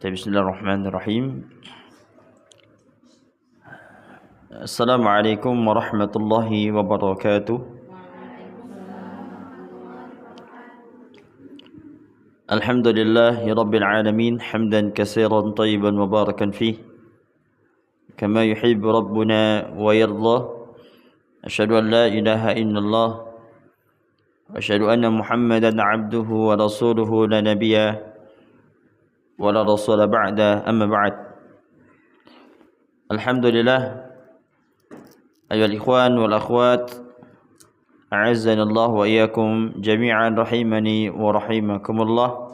Bismillahirrahmanirrahim. Assalamualaikum warahmatullahi wabarakatuh. Alhamdulillahi rabbil alamin, hamdan katsiran tayyiban mubarakan fih, kama yuhibbu rabbuna wa yarda. Asyhadu an la ilaha illallah wa asyhadu anna Muhammadan abduhu wa rasuluhu la nabiyya wa la rasula ba'da, amma ba'd. Alhamdulillah, ayyuhal ikhwan wal akhwat, a'azzani Allah wa iyyakum jami'an rahimani wa rahimakumullah.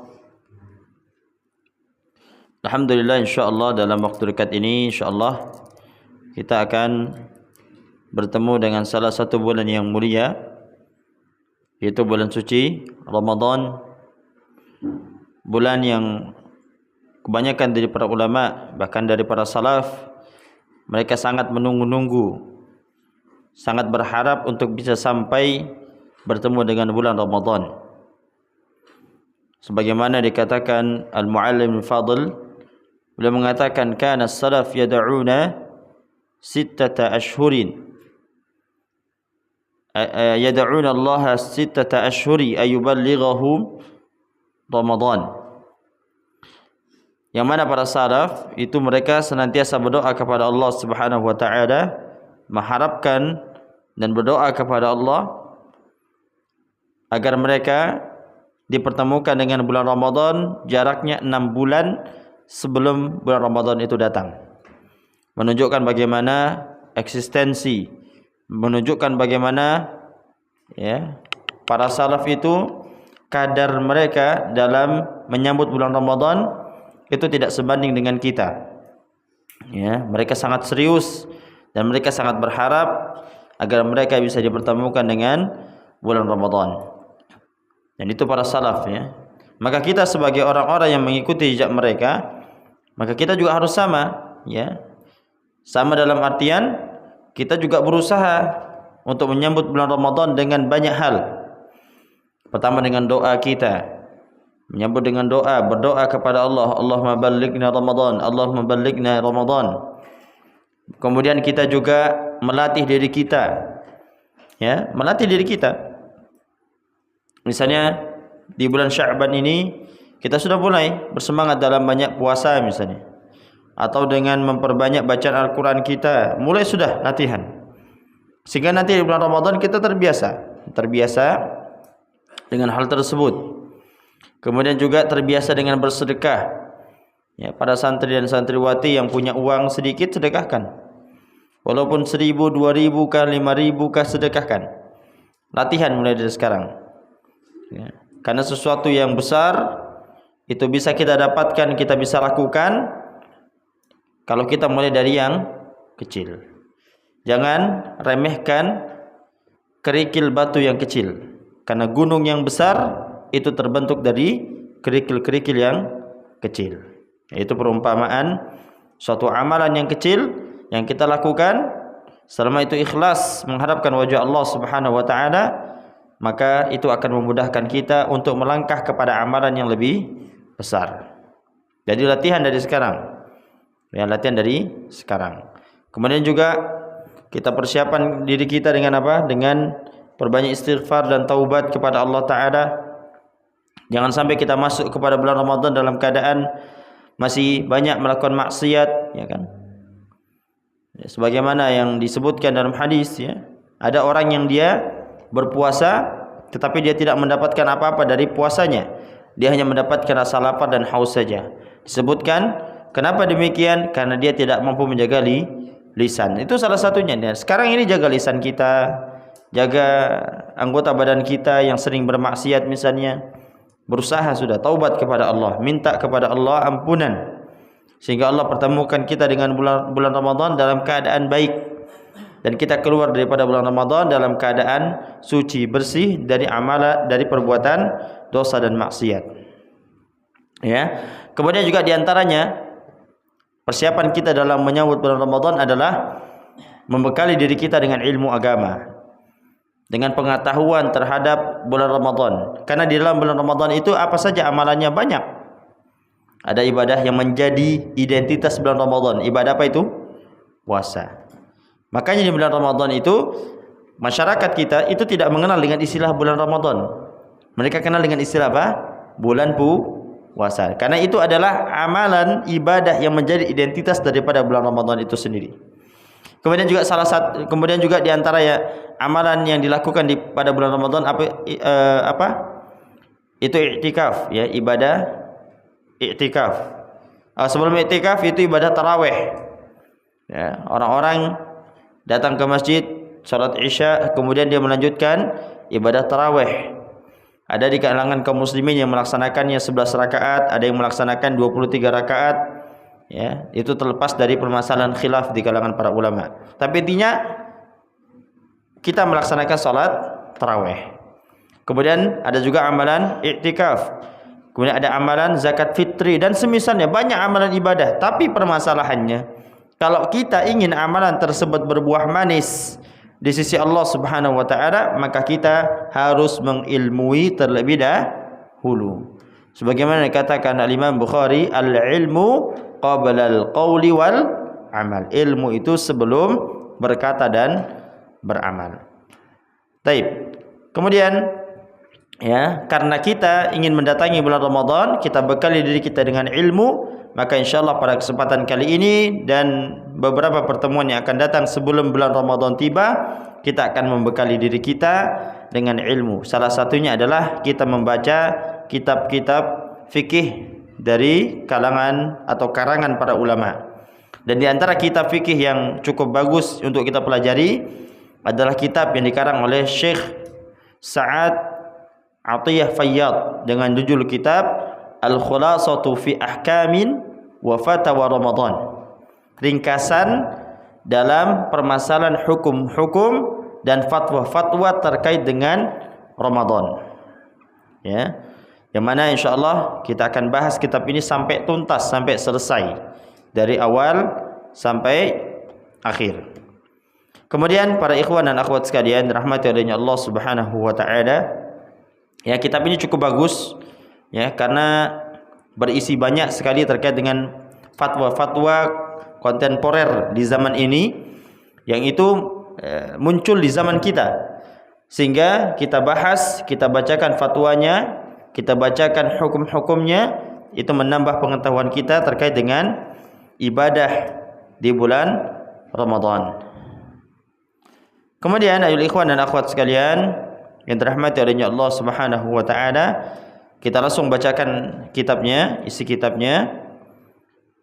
Alhamdulillah, insyaallah dalam waktu dekat ini insyaallah kita akan bertemu dengan salah satu bulan yang mulia, yaitu bulan suci Ramadan. Bulan yang kebanyakan dari para ulama, bahkan dari para salaf, mereka sangat menunggu-nunggu, sangat berharap untuk bisa sampai bertemu dengan bulan Ramadan. Sebagaimana dikatakan Al-Muallim Al-Fadil, beliau mengatakan kana as-salaf yad'una sittata ashhurin, yad'una Allah sittata ashhuri ayuballighahum Ramadan. Yang mana para salaf itu mereka senantiasa berdoa kepada Allah Subhanahu wa taala, mengharapkan dan berdoa kepada Allah agar mereka dipertemukan dengan bulan Ramadan jaraknya 6 bulan sebelum bulan Ramadan itu datang. Menunjukkan bagaimana eksistensi, menunjukkan bagaimana para salaf itu kadar mereka dalam menyambut bulan Ramadan itu tidak sebanding dengan kita. Mereka sangat serius dan mereka sangat berharap agar mereka bisa dipertemukan dengan bulan Ramadan. Dan itu para salaf, Maka kita sebagai orang-orang yang mengikuti jejak mereka, maka kita juga harus sama, Sama dalam artian kita juga berusaha untuk menyambut bulan Ramadan dengan banyak hal. Pertama dengan doa kita, menyambut dengan doa, berdoa kepada Allah, Allahumma ballighna Ramadan, Allahumma ballighna Ramadan. Kemudian kita juga melatih diri kita, melatih diri kita. Misalnya di bulan Sya'ban ini kita sudah mulai bersemangat dalam banyak puasa misalnya, atau dengan memperbanyak bacaan Al-Quran kita, mulai sudah latihan, sehingga nanti di bulan Ramadan kita terbiasa dengan hal tersebut. Kemudian juga terbiasa dengan bersedekah. Para santri dan santriwati yang punya uang sedikit, sedekahkan. Walaupun 1.000, 2.000 kah, 5.000 kah, sedekahkan. Latihan mulai dari sekarang. Karena sesuatu yang besar itu bisa kita dapatkan, kita bisa lakukan kalau kita mulai dari yang kecil. Jangan remehkan kerikil batu yang kecil, karena gunung yang besar itu terbentuk dari kerikil-kerikil yang kecil. Yaitu perumpamaan suatu amalan yang kecil yang kita lakukan, selama itu ikhlas mengharapkan wajah Allah Subhanahu wa taala, maka itu akan memudahkan kita untuk melangkah kepada amalan yang lebih besar. Jadi latihan dari sekarang. Latihan dari sekarang. Kemudian juga kita persiapan diri kita dengan apa? Dengan perbanyak istighfar dan taubat kepada Allah taala. Jangan sampai kita masuk kepada bulan Ramadan dalam keadaan masih banyak melakukan maksiat, sebagaimana yang disebutkan dalam hadis, Ada orang yang dia berpuasa tetapi dia tidak mendapatkan apa-apa dari puasanya. Dia hanya mendapatkan rasa lapar dan haus saja. Disebutkan, kenapa demikian? Karena dia tidak mampu menjaga lisan. Itu salah satunya. Sekarang ini jaga lisan kita, jaga anggota badan kita yang sering bermaksiat misalnya. Berusaha sudah taubat kepada Allah, minta kepada Allah ampunan, sehingga Allah pertemukan kita dengan bulan Ramadan dalam keadaan baik, dan kita keluar daripada bulan Ramadan dalam keadaan suci, bersih dari amalan, dari perbuatan dosa dan maksiat. Kemudian juga diantaranya persiapan kita dalam menyambut bulan Ramadan adalah membekali diri kita dengan ilmu agama, dengan pengetahuan terhadap bulan Ramadan. Karena di dalam bulan Ramadan itu apa saja amalannya banyak. Ada ibadah yang menjadi identitas bulan Ramadan. Ibadah apa itu? Puasa. Makanya di bulan Ramadan itu masyarakat kita itu tidak mengenal dengan istilah bulan Ramadan. Mereka kenal dengan istilah apa? Bulan puasa. Karena itu adalah amalan ibadah yang menjadi identitas daripada bulan Ramadan itu sendiri. Kemudian juga di antara ya amalan yang dilakukan pada bulan Ramadan apa? Itu i'tikaf ya, ibadah i'tikaf. Sebelum i'tikaf itu ibadah tarawih. Ya, orang-orang datang ke masjid, salat Isya, kemudian dia melanjutkan ibadah tarawih. Ada di kalangan kaum muslimin yang melaksanakannya 11 rakaat, ada yang melaksanakan 23 rakaat. Ya, itu terlepas dari permasalahan khilaf di kalangan para ulama. Tapi intinya kita melaksanakan salat tarawih. Kemudian ada juga amalan i'tikaf. Kemudian ada amalan zakat fitri dan semisalnya, banyak amalan ibadah. Tapi permasalahannya, kalau kita ingin amalan tersebut berbuah manis di sisi Allah Subhanahu wa taala, maka kita harus mengilmui terlebih dahulu. Sebagaimana dikatakan Al-Imam Bukhari, al-ilmu qabla al-qawli wal amal. Ilmu itu sebelum berkata dan beramal. Taib. Kemudian ya, karena kita ingin mendatangi bulan Ramadan, kita bekali diri kita dengan ilmu, maka insyaallah pada kesempatan kali ini dan beberapa pertemuan yang akan datang sebelum bulan Ramadan tiba, kita akan membekali diri kita dengan ilmu. Salah satunya adalah kita membaca kitab-kitab fikih dari kalangan atau karangan para ulama. Dan di antara kitab fikih yang cukup bagus untuk kita pelajari adalah kitab yang dikarang oleh Syekh Sa'ad Atiyah Fayyad dengan judul kitab Al-Khulasatu fi Ahkamin wa Fatawa Ramadan. Ringkasan dalam permasalahan hukum-hukum dan fatwa-fatwa terkait dengan Ramadan. Ya. Yang mana insyaallah kita akan bahas kitab ini sampai tuntas, sampai selesai, dari awal sampai akhir. Kemudian para ikhwan dan akhwat sekalian rahmati oleh Allah Subhanahu wa taala, ya, kitab ini cukup bagus ya, karena berisi banyak sekali terkait dengan fatwa-fatwa kontemporer di zaman ini yang itu muncul di zaman kita, sehingga kita bahas, kita bacakan fatwanya, kita bacakan hukum-hukumnya, itu menambah pengetahuan kita terkait dengan ibadah di bulan Ramadan. Kemudian ayol ikhwan dan akhwat sekalian yang dirahmati oleh Allah Subhanahu wa taala, kita langsung bacakan kitabnya, isi kitabnya.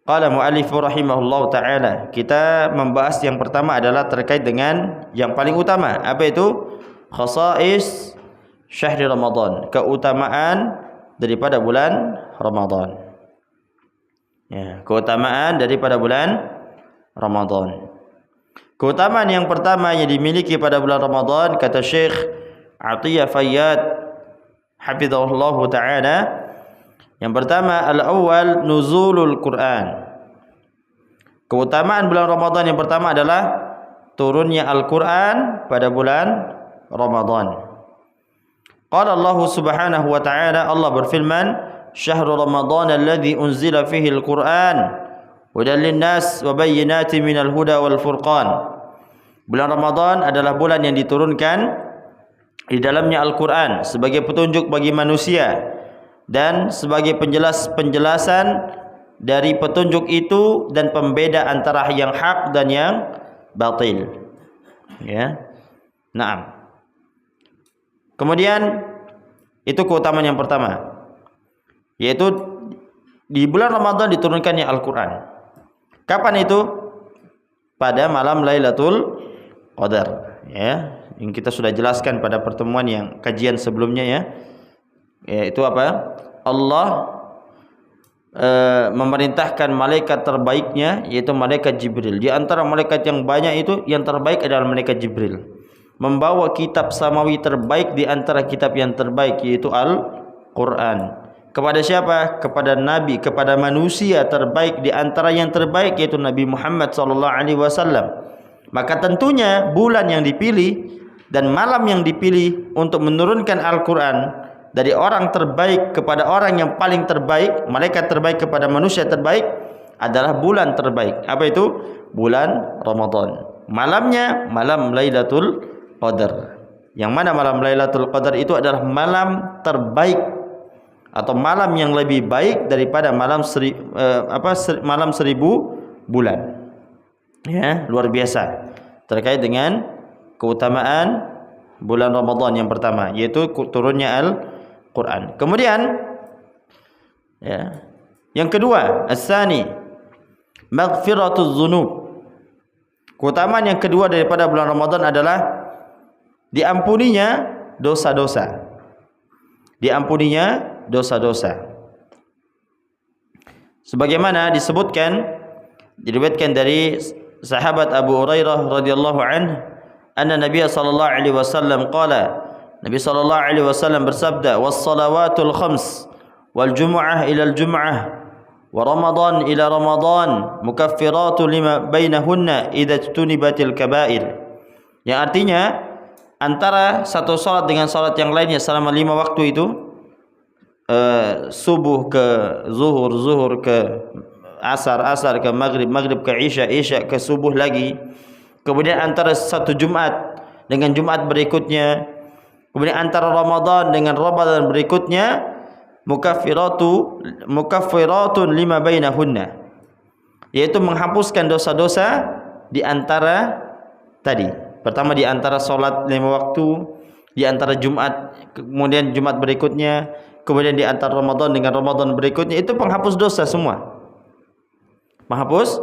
Qala mu'allif rahimahullahu taala. Kita membahas yang pertama adalah terkait dengan yang paling utama, apa itu? Khasa'is syahri Ramadan, keutamaan daripada bulan Ramadan. Ya, keutamaan daripada bulan Ramadan. Keutamaan yang pertama yang dimiliki pada bulan Ramadan, kata Syekh Atiyah Fayyad hafizahullah ta'ala, yang pertama al-awwal nuzulul Quran. Keutamaan bulan Ramadan yang pertama adalah turunnya Al-Quran pada bulan Ramadan. Qala Allah Subhanahu wa ta'ala, Allah berfirman, syahrul Ramadan alladhi unzila fihi al-Quran hudan linnas wa bayyinatin minal huda wal furqan. Bulan Ramadan adalah bulan yang diturunkan di dalamnya Al-Quran sebagai petunjuk bagi manusia dan sebagai penjelasan dari petunjuk itu dan pembeda antara yang hak dan yang batil. Ya. Naam. Kemudian itu keutamaan yang pertama, yaitu di bulan Ramadan diturunkannya Al-Quran. Kapan itu? Pada malam Lailatul Qadar, ya, yang kita sudah jelaskan pada pertemuan yang kajian sebelumnya, ya. Yaitu apa? Allah memerintahkan malaikat terbaiknya, yaitu malaikat Jibril. Di antara malaikat yang banyak itu, yang terbaik adalah malaikat Jibril, membawa kitab samawi terbaik di antara kitab yang terbaik, yaitu Al-Quran. Kepada siapa? Kepada Nabi, kepada manusia terbaik di antara yang terbaik, yaitu Nabi Muhammad SAW. Maka tentunya bulan yang dipilih dan malam yang dipilih untuk menurunkan Al-Quran dari orang terbaik kepada orang yang paling terbaik, malaikat terbaik kepada manusia terbaik adalah bulan terbaik. Apa itu? Bulan Ramadan. Malamnya malam Lailatul Qadar. Yang mana malam Lailatul Qadar itu adalah malam terbaik atau malam yang lebih baik daripada malam malam 1000 bulan. Ya, luar biasa terkait dengan keutamaan bulan Ramadan yang pertama, yaitu turunnya Al-Quran. Kemudian ya, yang kedua, as-sani maghfiratuz dzunub. Keutamaan yang kedua daripada bulan Ramadan adalah diampuninya dosa-dosa. Diampuninya dosa-dosa. Sebagaimana disebutkan, diriwayatkan dari sahabat Abu Hurairah radhiyallahu anhu, anna Nabi sallallahu alaihi wasallam qala, Nabi sallallahu alaihi wasallam bersabda, was-salawatul khams wal jumu'ah ila al-jumu'ah wa ramadan ila ramadan mukaffiratun lima bainahunna idza tunibatil kaba'ir. Yang artinya antara satu salat dengan salat yang lainnya selama 5 waktu itu, subuh ke zuhur, zuhur ke asar, asar ke maghrib, maghrib ke isya, isya ke subuh lagi. Kemudian antara satu Jumat dengan Jumat berikutnya, kemudian antara Ramadan dengan Ramadan berikutnya, mukaffiratun lima bainahunna, yaitu menghapuskan dosa-dosa di antara tadi. Pertama di antara salat 5 waktu, di antara Jumat, kemudian Jumat berikutnya, kemudian di antara Ramadan dengan Ramadan berikutnya, itu penghapus dosa semua. Menghapus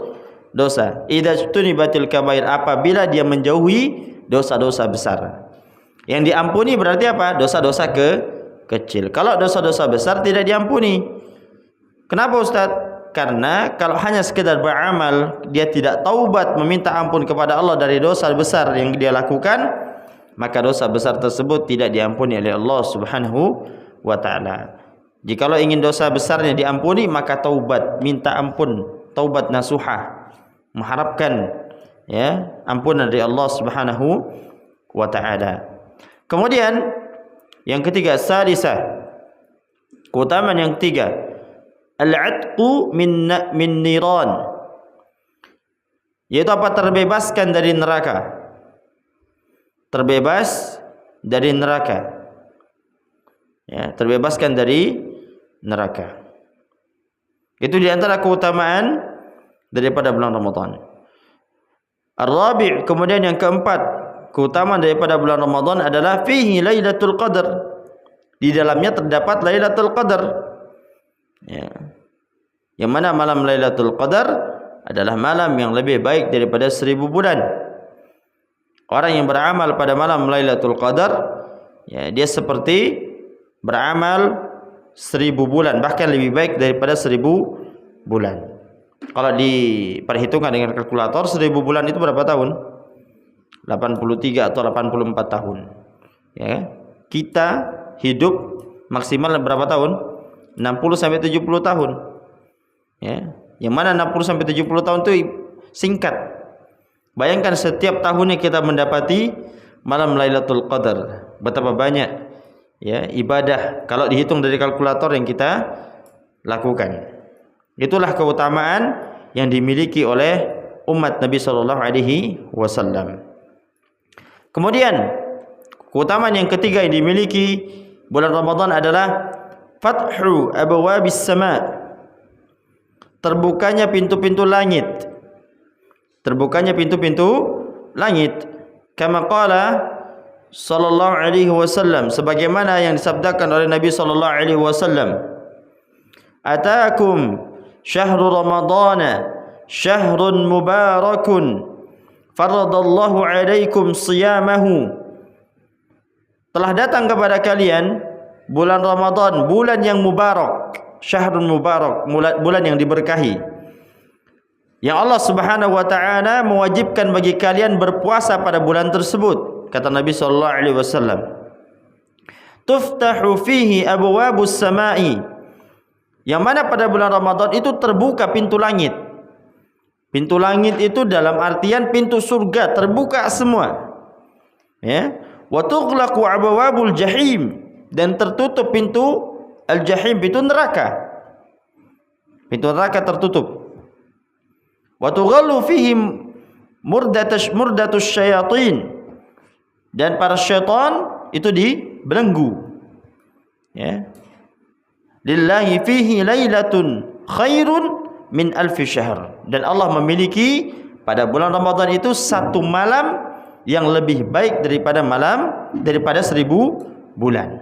dosa. Idza tunibatil kabair, apabila dia menjauhi dosa-dosa besar. Yang diampuni berarti apa? Dosa-dosa kecil. Kalau dosa-dosa besar tidak diampuni. Kenapa Ustaz? Karena kalau hanya sekedar beramal, dia tidak taubat meminta ampun kepada Allah dari dosa besar yang dia lakukan, maka dosa besar tersebut tidak diampuni oleh Allah Subhanahu wa taala. Jikalau ingin dosa besarnya diampuni, maka taubat, minta ampun, taubat nasuha, mengharapkan ya ampunan dari Allah Subhanahu wa taala. Kemudian yang ketiga, salisah, keutamaan yang ketiga, al-'atqu min niran, yaitu apa? Terbebaskan dari neraka. Terbebas dari neraka. Ya, terbebaskan dari neraka. Itu di antara keutamaan daripada bulan Ramadan. Ar-rabi', kemudian yang keempat, keutamaan daripada bulan Ramadan adalah fihi Lailatul Qadar. Di dalamnya terdapat Lailatul Qadar. Ya. Yang mana malam Lailatul Qadar adalah malam yang lebih baik daripada 1000 bulan. Orang yang beramal pada malam Lailatul Qadar, ya, dia seperti beramal 1000 bulan, bahkan lebih baik daripada 1000 bulan. Kalau diperhitungkan dengan kalkulator, 1000 bulan itu berapa tahun? 83 atau 84 tahun. Ya. Kita hidup maksimal berapa tahun? 60 sampai 70 tahun. Ya. Yang mana 60 sampai 70 tahun itu singkat. Bayangkan setiap tahunnya kita mendapati malam Lailatul Qadar. Betapa banyak ya ibadah kalau dihitung dari kalkulator yang kita lakukan. Itulah keutamaan yang dimiliki oleh umat Nabi sallallahu alaihi wasallam. Kemudian keutamaan yang ketiga yang dimiliki bulan Ramadan adalah fathu abwabis sama', terbukanya pintu-pintu langit. Terbukanya pintu-pintu langit. Kama qala sallallahu alaihi wasallam, sebagaimana yang disabdakan oleh Nabi sallallahu alaihi wasallam, ataakum syahrul ramadana syahrun mubarakun faradallahu alaikum siyamahu. Telah datang kepada kalian bulan Ramadan, bulan yang mubarak, syahrun mubarak, bulan yang diberkahi, yang Allah Subhanahu wa taala mewajibkan bagi kalian berpuasa pada bulan tersebut. Kata Nabi sallallahu alaihi wasallam, tuftahu fihi abwabus sama'i, yang mana pada bulan Ramadan itu terbuka pintu langit. Pintu langit itu dalam artian pintu surga terbuka semua. Ya, wa tughlaqu abwabul jahim, dan tertutup pintu al-jahim, pintu neraka. Pintu neraka tertutup. Wa tughallu fihi murdatus syayatin, dan para syaitan itu dibelenggu. Ya. Lillahi fihi lailatun khairun min alfi syahr, dan Allah memiliki pada bulan Ramadan itu satu malam yang lebih baik daripada 1000 bulan.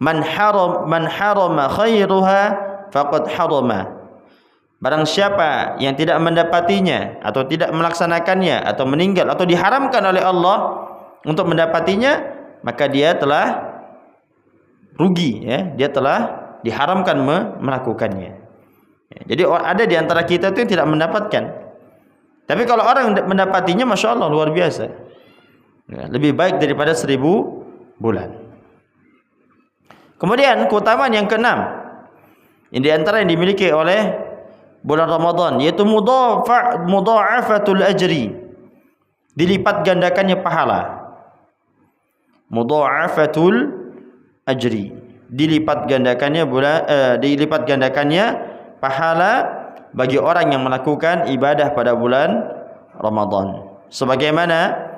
Man harama khairuha faqad harama. Barang siapa yang tidak mendapatinya atau tidak melaksanakannya atau meninggal atau diharamkan oleh Allah untuk mendapatinya, maka dia telah rugi, ya. Dia telah diharamkan melakukannya. Ya, jadi ada di antara kita itu yang tidak mendapatkan. Tapi kalau orang mendapatinya, masya Allah, luar biasa. Ya, lebih baik daripada 1000 bulan. Kemudian keutamaan yang keenam, ini di antara yang dimiliki oleh bulan Ramadan, yaitu mudha'afatul ajri, dilipat gandakannya pahala. Mudha'afatul ajri, dilipat gandakannya pahala bagi orang yang melakukan ibadah pada bulan Ramadan, sebagaimana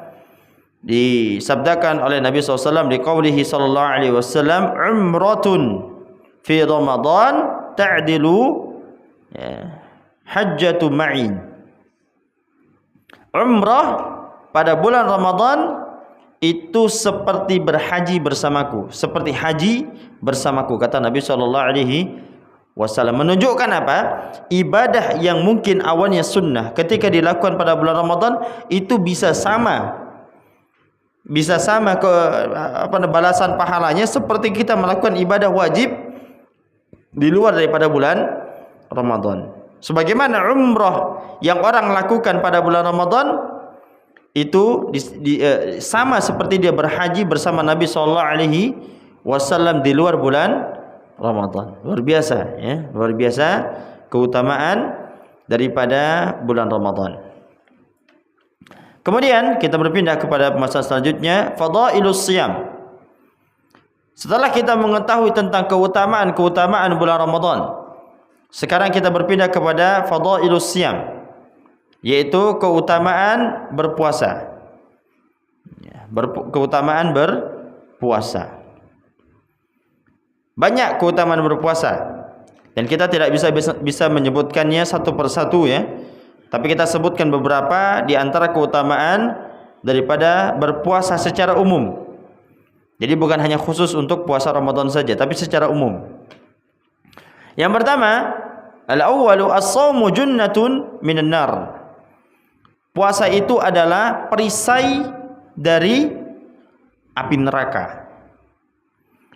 disabdakan oleh Nabi SAW di qaulihi sallallahu alaihi wasallam, umratun fi Ramadan ta'dilu hajjatu ma'in. Umrah pada bulan Ramadan itu seperti berhaji bersamaku, seperti haji bersamaku, kata Nabi SAW. Menunjukkan apa? Ibadah yang mungkin awalnya sunnah, ketika dilakukan pada bulan Ramadan itu bisa sama balasan pahalanya seperti kita melakukan ibadah wajib di luar daripada bulan Ramadan. Sebagaimana umrah yang orang lakukan pada bulan Ramadan itu sama seperti dia berhaji bersama Nabi SAW di luar bulan Ramadan. Luar biasa, ya, luar biasa keutamaan daripada bulan Ramadan. Kemudian kita berpindah kepada pembahasan selanjutnya, fadailus siyam. Setelah kita mengetahui tentang keutamaan bulan Ramadan, sekarang kita berpindah kepada fadailus siyam, yaitu keutamaan berpuasa. Keutamaan berpuasa. Banyak keutamaan berpuasa, dan kita tidak bisa menyebutkannya satu persatu, ya. Tapi kita sebutkan beberapa di antara keutamaan daripada berpuasa secara umum. Jadi bukan hanya khusus untuk puasa Ramadan saja, tapi secara umum. Yang pertama, al-awwalu as-shaumu junnatun minan nar. Puasa itu adalah perisai dari api neraka.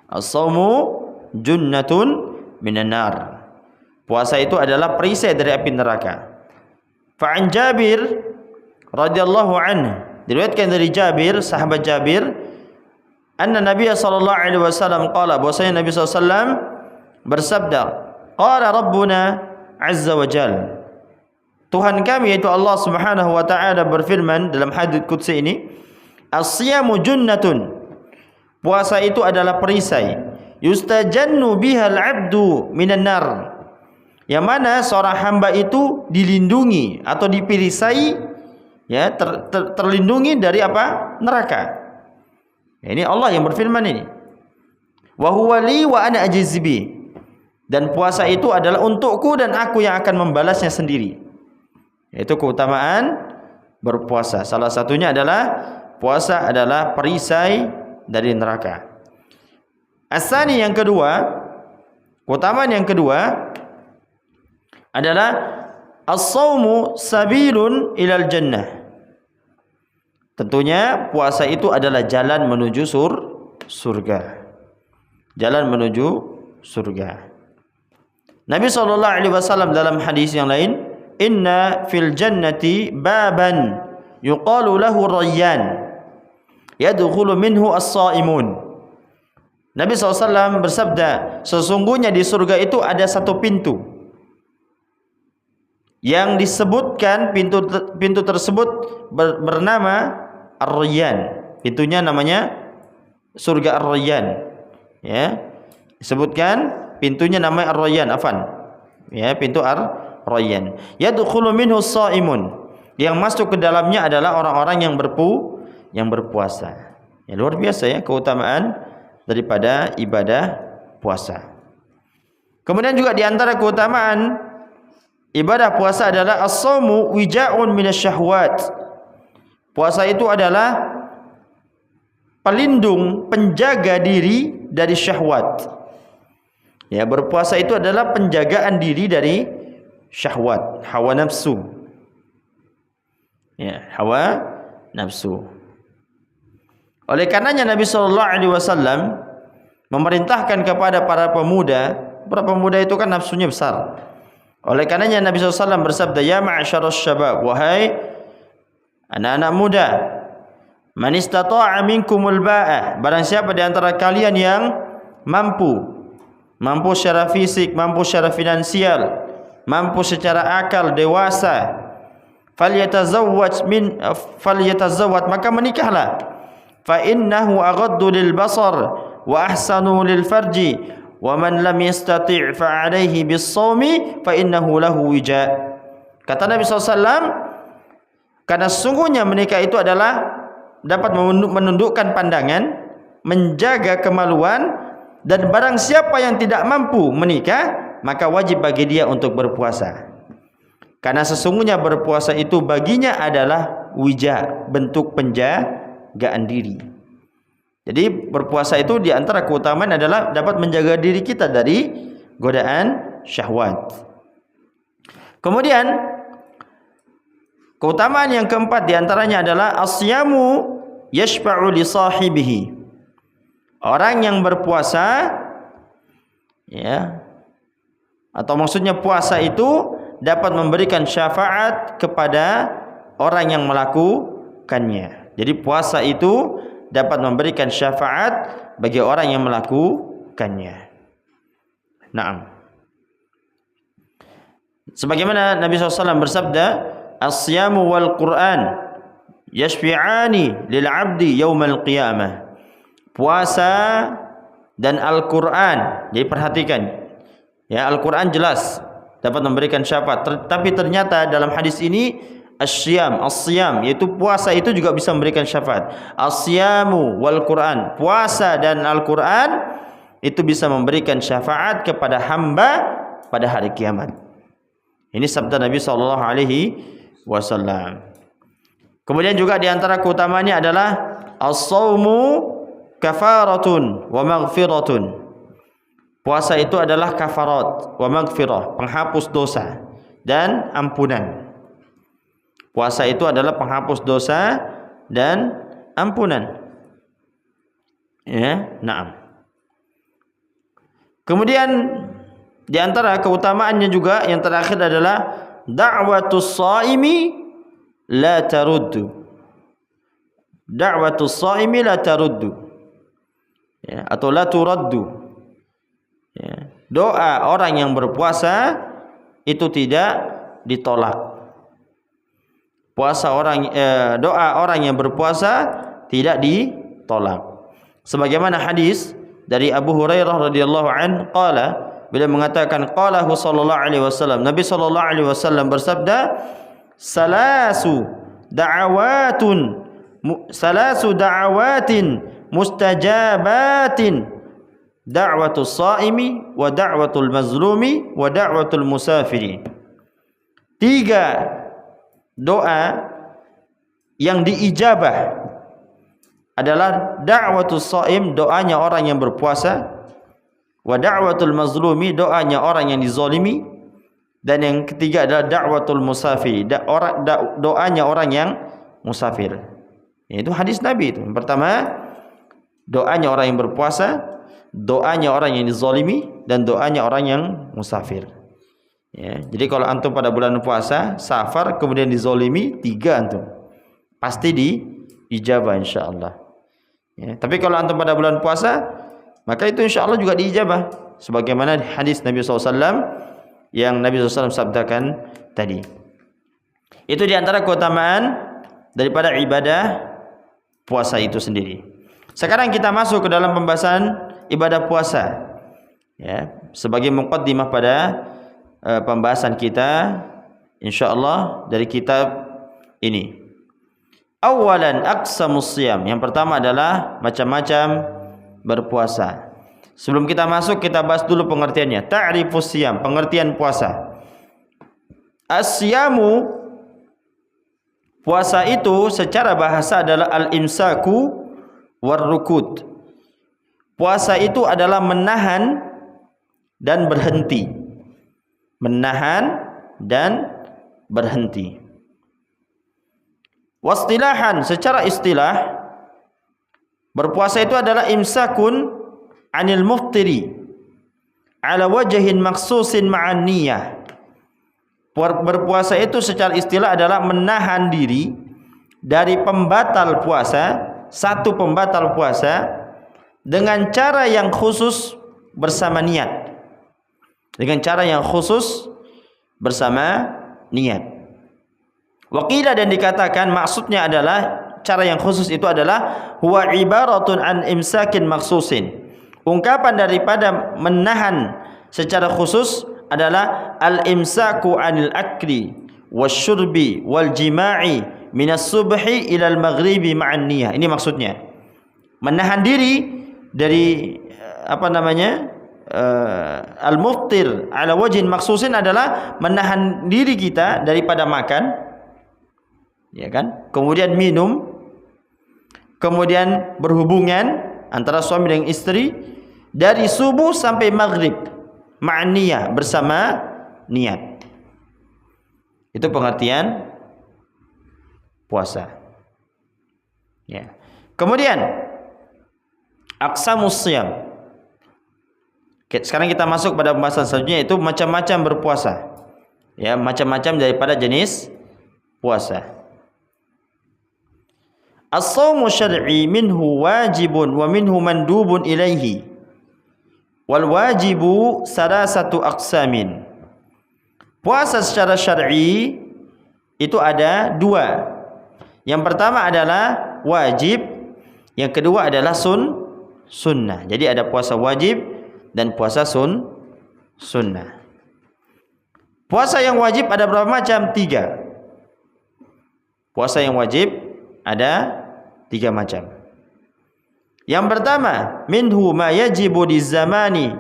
As-shaumu junnatun minan nar. Puasa itu adalah perisai dari api neraka. Fa'an Jabir radhiyallahu anhu, diriwayatkan dari Jabir, sahabat Jabir, anna Nabi sallallahu alaihi wasallam qala, bahwasanya Nabi sallallahu alaihi wasallam bersabda, qala rabbuna azza wa jalla, Tuhan kami yaitu Allah Subhanahu wa taala berfirman dalam hadits qudsi ini, as-siyamu junnatun. Puasa itu adalah perisai, yustajannu bihal abdu minan nar, yang mana seorang hamba itu dilindungi atau diperisai, ya, terlindungi dari apa? Neraka. Ini Allah yang berfirman ini. Wa huwa li wa ana ajzibi. Dan puasa itu adalah untukku dan aku yang akan membalasnya sendiri. Itu keutamaan berpuasa. Salah satunya adalah puasa adalah perisai dari neraka. Asani, yang kedua, keutamaan yang kedua adalah as-shaumu sabilun ilal jannah. Tentunya puasa itu adalah jalan menuju surga. Jalan menuju surga. Nabi SAW dalam hadis yang lain, inna fil jannati baban yuqalu lahu rayyan yadkhulu minhu as-shaimun. Nabi SAW bersabda, sesungguhnya di surga itu ada satu pintu yang disebutkan pintu tersebut bernama Ar-Rayyan. Pintunya namanya surga Ar-Rayyan. Ya. Disebutkan pintunya namanya Ar-Rayyan, afan. Ya, pintu Ar-Rayyan. Yadkhulu minhu as-shaimun. Yang masuk ke dalamnya adalah orang-orang yang berpuasa. Ya, luar biasa ya keutamaan daripada ibadah puasa. Kemudian juga di antara keutamaan ibadah puasa adalah as-shaumu wija'un minasyahwat. Puasa itu adalah pelindung, penjaga diri dari syahwat. Ya, berpuasa itu adalah penjagaan diri dari syahwat, hawa nafsu. Ya, hawa nafsu. Oleh karenanya Nabi SAW memerintahkan kepada para pemuda itu kan nafsunya besar. Oleh karenanya Nabi SAW bersabda, ya ma'asyaras syabab, wahai anak-anak muda, man istata'a minkumul ba'ah, barang siapa di antara kalian yang mampu secara fisik, mampu secara finansial, mampu secara akal, dewasa, falyatazawwaj, maka menikahlah. Fa innahu aghaddu lil basar wa ahsanu lil farji, wa man lam yastati' fa alayhi bis shaumi fa innahu lahu wija. Kata Nabi SAW, karena sesungguhnya menikah itu adalah dapat menundukkan pandangan, menjaga kemaluan, dan barang siapa yang tidak mampu menikah, maka wajib bagi dia untuk berpuasa. Karena sesungguhnya berpuasa itu baginya adalah wija, bentuk penjagaan diri. Jadi berpuasa itu di antara keutamaan adalah dapat menjaga diri kita dari godaan syahwat. Kemudian keutamaan yang keempat di antaranya adalah asyamu yashfa'u li sahibihi. Orang yang berpuasa, ya, atau maksudnya puasa itu dapat memberikan syafaat kepada orang yang melakukannya. Jadi puasa itu dapat memberikan syafaat bagi orang yang melakukannya. Naam. Sebagaimana Nabi SAW bersabda, as-siyamu wal Qur'an yashfi'ani lil 'abdi yaumal qiyamah. Puasa dan Al-Qur'an. Jadi perhatikan. Ya, Al-Qur'an jelas dapat memberikan syafaat. Tapi ternyata dalam hadis ini as-siyam, yaitu puasa itu juga bisa memberikan syafaat. As-siyamu wal Qur'an, puasa dan Al-Qur'an itu bisa memberikan syafaat kepada hamba pada hari kiamat. Ini sabda Nabi SAW. Kemudian juga di antara keutamaannya adalah as-shaumu kafaratun wa maghfiratun. Puasa itu adalah kafarat wa maghfirah, penghapus dosa dan ampunan. Puasa itu adalah penghapus dosa dan ampunan. Ya, na'am. Kemudian di antara keutamaannya juga yang terakhir adalah da'watus shaimi la taruddu. Da'watus shaimi la taruddu. Ya, atau la turaddu. Ya, doa orang yang berpuasa itu tidak ditolak. Doa orang yang berpuasa tidak ditolak. Sebagaimana hadis dari Abu Hurairah radhiyallahu anhu qala, beliau mengatakan qalahu sallallahu alaihi wasallam, Nabi sallallahu alaihi wasallam bersabda, salasu da'awatin mustajabatin, da'watus shaimi wa da'watul mazlumi wa da'watul musafiri. 3 doa yang diijabah adalah da'watus shaim, doanya orang yang berpuasa, wa da'watul mazlumi, doanya orang yang dizalimi, dan yang ketiga adalah da'watul musafiri, doanya orang yang musafir. Itu hadis Nabi itu. Yang pertama, doanya orang yang berpuasa, doanya orang yang dizalimi, dan doanya orang yang musafir. Ya, jadi kalau antum pada bulan puasa, safar, kemudian dizalimi, 3 antum pasti diijabah insyaallah. Ya, tapi kalau antum pada bulan puasa, maka itu insyaallah juga diijabah, sebagaimana hadis Nabi SAW yang Nabi SAW sabdakan tadi. Itu diantara keutamaan daripada ibadah puasa itu sendiri. Sekarang kita masuk ke dalam pembahasan ibadah puasa. Ya, sebagai muqaddimah pada pembahasan kita insyaallah dari kitab ini. Awalan aqsamus siyam. Yang pertama adalah macam-macam berpuasa. Sebelum kita masuk, kita bahas dulu pengertiannya. Ta'rifus siyam, pengertian puasa. As-siyamu, puasa itu secara bahasa adalah al-imsaku war-rukud. Puasa itu adalah menahan dan berhenti. Menahan dan berhenti. Wastilahan, secara istilah, berpuasa itu adalah imsakun anil muftiri ala wajhin maksusin ma'an niyah. Berpuasa itu secara istilah adalah menahan diri dari pembatal puasa, satu pembatal puasa, dengan cara yang khusus bersama niat. Dengan cara yang khusus bersama niat. Waqila, dan dikatakan maksudnya adalah cara yang khusus itu adalah huwa ibaratun an imsakin maksusin. Ungkapan daripada menahan secara khusus adalah al-imsaku anil akli wasyurbi wal jima'i minas subhi ilal maghribi ma'an niyah. Ini maksudnya. Menahan diri dari al-muftir ala wajhin maksusin adalah menahan diri kita daripada makan, ya kan? Kemudian minum, kemudian berhubungan antara suami dan istri dari subuh sampai maghrib ma'an niyah, bersama niat. Itu pengertian puasa. Ya. Kemudian aqsamus siyam. Sekarang kita masuk pada pembahasan selanjutnya, yaitu macam-macam berpuasa. Ya, macam-macam daripada jenis puasa. As-shaumu syar'i minhu wajibun wa minhu mandubun ilaihi. Wal wajibu salasatu aqsamin. Puasa secara syar'i itu ada dua. Yang pertama adalah wajib, yang kedua adalah sunnah. Jadi ada puasa wajib dan puasa sunnah. Puasa yang wajib ada berapa macam? 3. Puasa yang wajib ada 3 macam. Yang pertama, minhu ma yajibu lizamani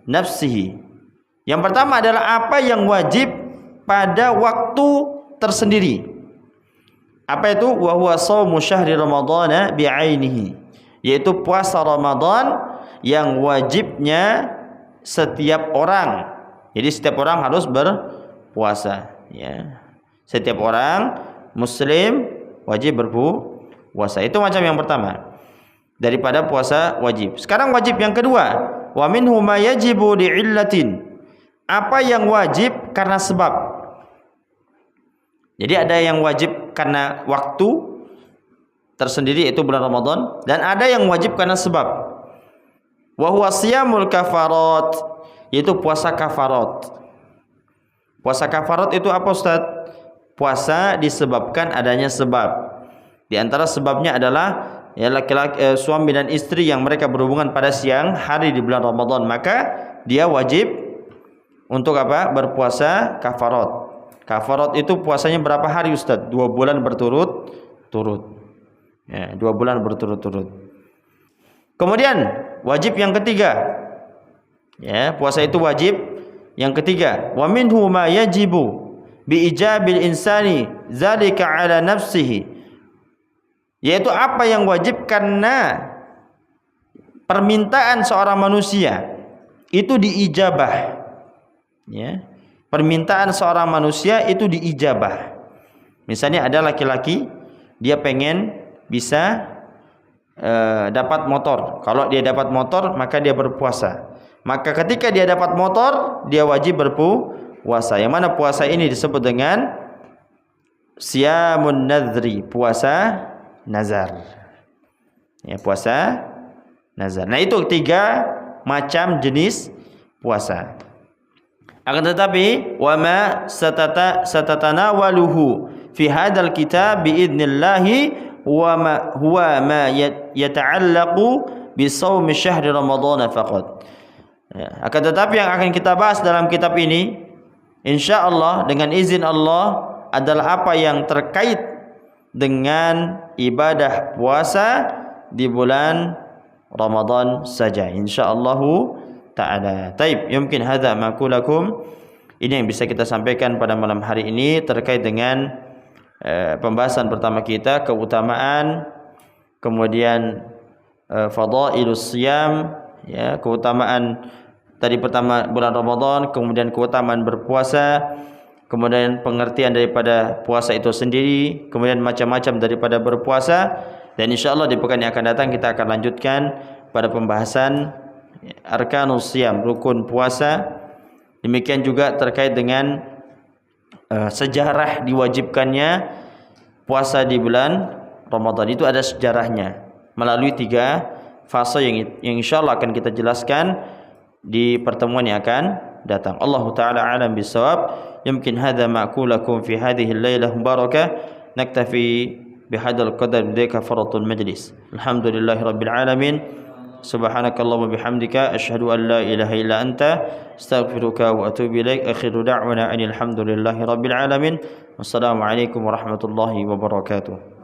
nafsihi. Yang pertama adalah apa yang wajib pada waktu tersendiri. Apa itu? Wa huwa shaumu syahri ramadhana bi'ainihi, yaitu puasa Ramadan yang wajibnya setiap orang. Jadi setiap orang harus berpuasa, ya. Setiap orang muslim wajib berpuasa. Itu macam yang pertama daripada puasa wajib. Sekarang wajib yang kedua, wa minhu ma yajibu li'illatin. Apa yang wajib karena sebab. Jadi ada yang wajib karena waktu tersendiri, yaitu bulan Ramadan, dan ada yang wajib karena sebab. Wa huwa siyamul kafarat, yaitu puasa kafarat. Puasa kafarat itu apa, Ustaz? Puasa disebabkan adanya sebab. Di antara sebabnya adalah ya laki-laki, suami dan istri yang mereka berhubungan pada siang hari di bulan Ramadan, maka dia wajib untuk apa? Berpuasa kafarat. Kafarat itu puasanya berapa hari, Ustaz? 2 bulan berturut-turut. Ya, 2 bulan berturut-turut. Kemudian wajib yang ketiga, ya, puasa itu wajib yang ketiga. Wa minhu ma yajibu bi ijabil insani zalika ala nafsihi, yaitu apa yang wajib karena permintaan seorang manusia itu diijabah. Ya, permintaan seorang manusia itu diijabah. Misalnya ada laki-laki, dia pengen bisa dapat motor. Kalau dia dapat motor, maka dia berpuasa. Maka ketika dia dapat motor, dia wajib berpuasa. Yang mana puasa ini disebut dengan siyamun nadhri, puasa nazar. Ya, puasa nazar. Nah, itu 3 macam jenis puasa. Akan tetapi wa ma satatanawaluhu fi hadzal kitab biidznillah huwa ma yata'allaqu bi shaumi syahri Ramadan faqat. Ya, akan tetapi yang akan kita bahas dalam kitab ini insyaallah dengan izin Allah adalah apa yang terkait dengan ibadah puasa di bulan Ramadan saja insyaallah taala. Taib, mungkin hadza maqulakum. Ini yang bisa kita sampaikan pada malam hari ini terkait dengan pembahasan pertama kita, keutamaan, kemudian fadailus siyam, ya, keutamaan tadi pertama bulan Ramadan, kemudian keutamaan berpuasa, kemudian pengertian daripada puasa itu sendiri, kemudian macam-macam daripada berpuasa, dan insyaallah di pekan yang akan datang kita akan lanjutkan pada pembahasan arkanus siyam, rukun puasa. Demikian juga terkait dengan sejarah diwajibkannya puasa di bulan Ramadan. Itu ada sejarahnya melalui 3 fase yang insyaallah akan kita jelaskan di pertemuan yang akan datang. Allahu taala alam bisawab. Yumkin hadza ma'qulakum fi hadhihi al-lailah mubarakah. Naktafi bihadzal qadar bidaka faratul majlis. Alhamdulillahirabbil alamin. Subhanakallahumma bihamdika asyhadu an la ilaha illa anta astaghfiruka wa atubu ilaik. Akhiru da'wana alhamdulillahirabbil alamin. Wassalamu alaikum warahmatullahi wabarakatuh.